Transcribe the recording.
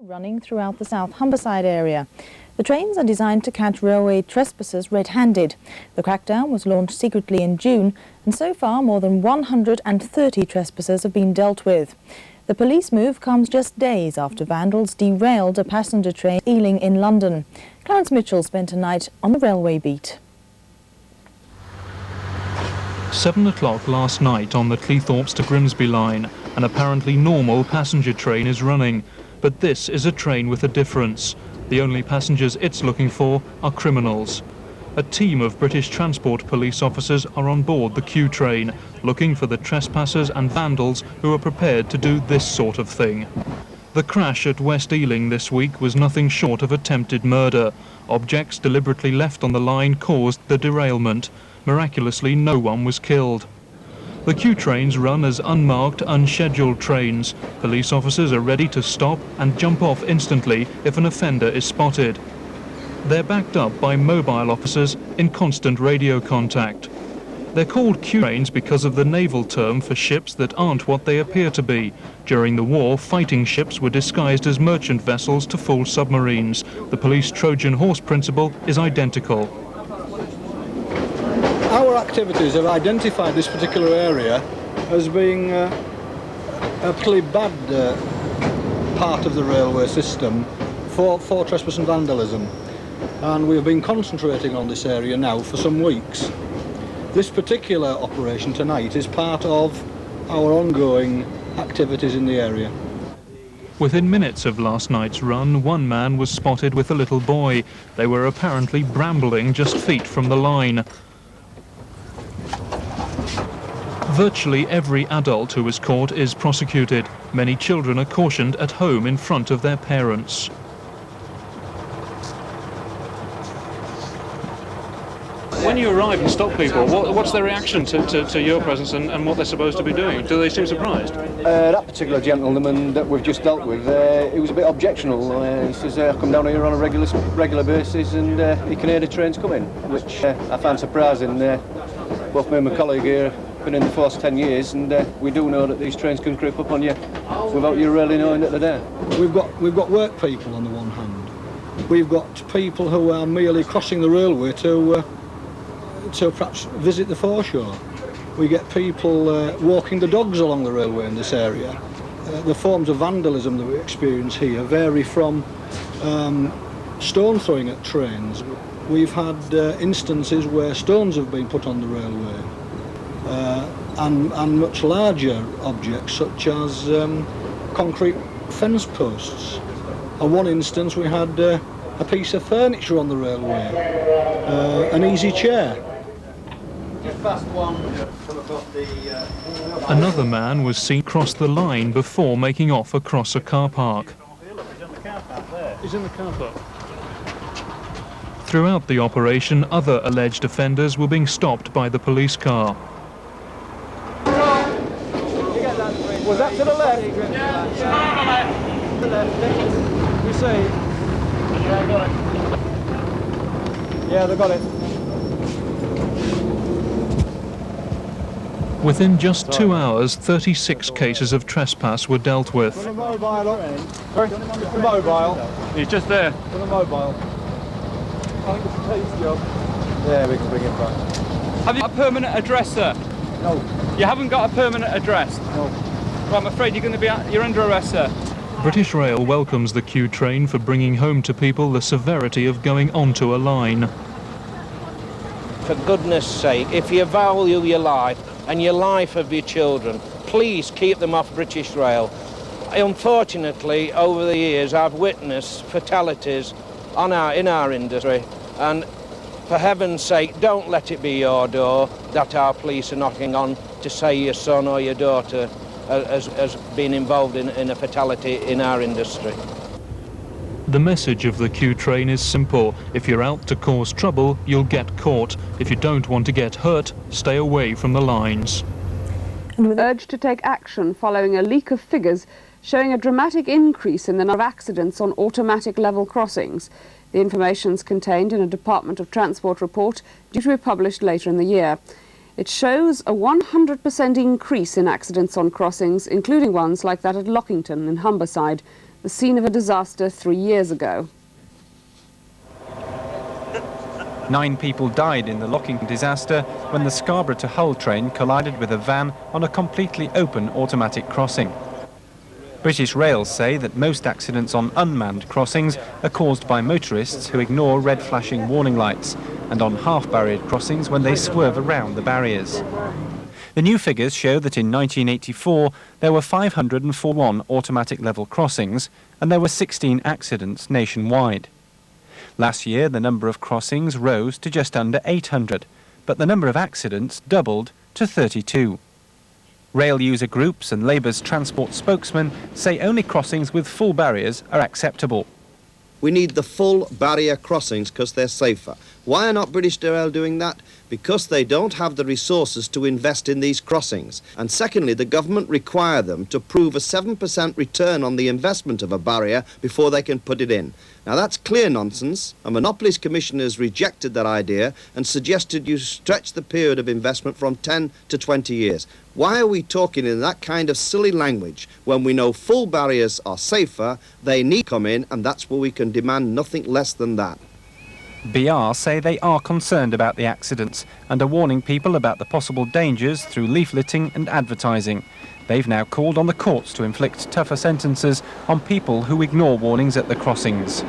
Running throughout the South Humberside area. The trains are designed to catch railway trespassers red-handed. The crackdown was launched secretly in June, and so far more than 130 trespassers have been dealt with. The police move comes just days after vandals derailed a passenger train at Ealing in London. Clarence Mitchell spent a night on the railway beat. 7 o'clock last night on the Cleethorpes to Grimsby line, an apparently normal passenger train is running. But this is a train with a difference. The only passengers it's looking for are criminals. A team of British Transport Police officers are on board the Q train, looking for the trespassers and vandals who are prepared to do this sort of thing. The crash at West Ealing this week was nothing short of attempted murder. Objects deliberately left on the line caused the derailment. Miraculously, no one was killed. The Q trains run as unmarked, unscheduled trains. Police officers are ready to stop and jump off instantly if an offender is spotted. They're backed up by mobile officers in constant radio contact. They're called Q trains because of the naval term for ships that aren't what they appear to be. During the war, fighting ships were disguised as merchant vessels to fool submarines. The police Trojan horse principle is identical. Our activities have identified this particular area as being a particularly bad part of the railway system for trespass and vandalism, and we have been concentrating on this area now for some weeks. This particular operation tonight is part of our ongoing activities in the area. Within minutes of last night's run, one man was spotted with a little boy. They were apparently brambling just feet from the line. Virtually every adult who is caught is prosecuted. Many children are cautioned at home in front of their parents. When you arrive and stop people, what's their reaction to your presence and what they're supposed to be doing? Do they seem surprised? That particular gentleman that we've just dealt with, he was a bit objectional. He says, I come down here on a regular basis and he can hear the trains coming, which I find surprising. Both me and my colleague here have been in the force 10 years, and we do know that these trains can creep up on you without you really knowing that they're there. We've got work people on the one hand. We've got people who are merely crossing the railway to perhaps visit the foreshore. We get people walking the dogs along the railway in this area. The forms of vandalism that we experience here vary from stone throwing at trains. We've had instances where stones have been put on the railway and much larger objects such as concrete fence posts. On one instance we had a piece of furniture on the railway, an easy chair. Another man was seen cross the line before making off across a car park. He's in the car park. Throughout the operation, other alleged offenders were being stopped by the police car. Was that to the left? Yeah, to the left. You see? Yeah, I got it. Yeah, they got it. Within just 2 hours, 36 cases of trespass were dealt with. The mobile. Sorry? The mobile. He's just there. For the mobile. I think it's a police job. Yeah, we can bring it back. Have you got a permanent address, sir? No. You haven't got a permanent address? No. Well, I'm afraid you're under arrest, sir. British Rail welcomes the Q train for bringing home to people the severity of going onto a line. For goodness sake, if you value your life and your life of your children, please keep them off British Rail. Unfortunately, over the years, I've witnessed fatalities in our industry, and for heaven's sake, don't let it be your door that our police are knocking on to say your son or your daughter has been involved in a fatality in our industry. The message of the Q train is simple. If you're out to cause trouble, you'll get caught. If you don't want to get hurt, stay away from the lines. Urged to take action following a leak of figures showing a dramatic increase in the number of accidents on automatic level crossings. The information is contained in a Department of Transport report due to be published later in the year. It shows a 100% increase in accidents on crossings, including ones like that at Lockington in Humberside. the scene of a disaster 3 years ago. 9 people died in the locking disaster when the Scarborough to Hull train collided with a van on a completely open automatic crossing. British Rail say that most accidents on unmanned crossings are caused by motorists who ignore red flashing warning lights and on half-barriered crossings when they swerve around the barriers. The new figures show that in 1984 there were 541 automatic level crossings and there were 16 accidents nationwide. Last year the number of crossings rose to just under 800, but the number of accidents doubled to 32. Rail user groups and Labour's transport spokesman say only crossings with full barriers are acceptable. We need the full barrier crossings because they're safer. Why are not British Rail doing that? Because they don't have the resources to invest in these crossings. And secondly, the government require them to prove a 7% return on the investment of a barrier before they can put it in. Now that's clear nonsense. A Monopolies Commissioner has rejected that idea and suggested you stretch the period of investment from 10 to 20 years. Why are we talking in that kind of silly language when we know full barriers are safer, they need to come in, and that's where we can demand nothing less than that. BR say they are concerned about the accidents and are warning people about the possible dangers through leafleting and advertising. They've now called on the courts to inflict tougher sentences on people who ignore warnings at the crossings.